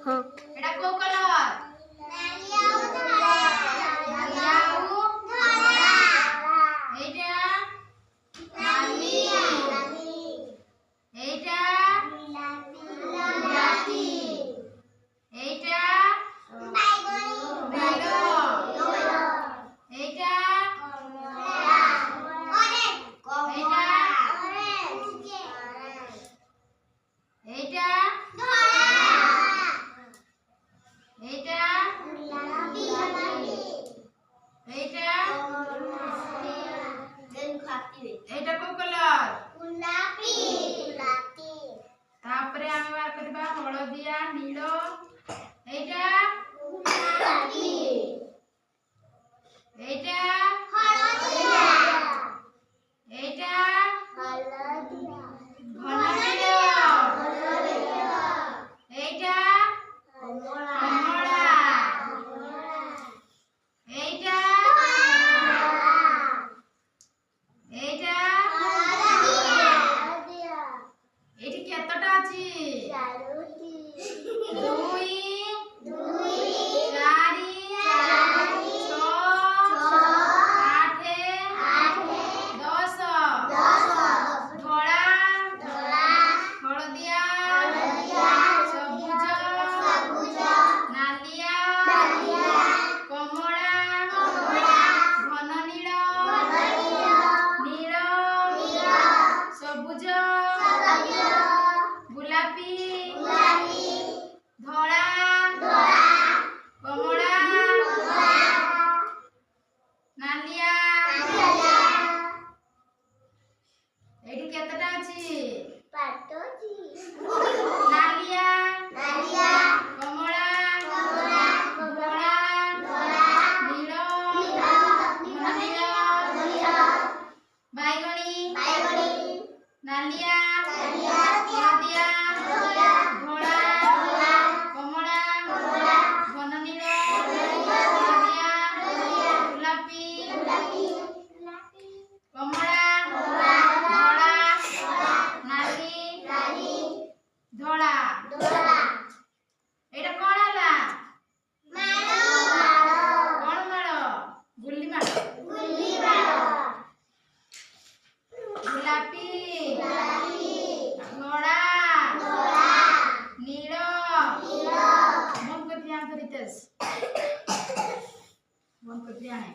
हां एटा को कलर नालिया धला एटा नाली एटा गुलाबी एटा बैगन एटा एटा एटा एटा एटा को कलर तापरे आमे बार करबा हळदिया नीलो एटा एटा एटा घन नीलो एटा कमला एटा एटा एटी केतटा अछि 2 4 4 6 8 10 धला हळदिया सबुज नालिया कमला घन नील नील सबुज गुलाबी धला कमला नालिया एटी केतटा अछि नालिया कमला धला नील घन नील बैगनी नालिया हळदिया धला कमला घन नील हळदिया गुलाबी कमला धला नाली धला एटा कोन हला कोन माड़ गुल्ली माड़ गुलाबी धला नील मन को ध्यान करितस मन को ध्यान है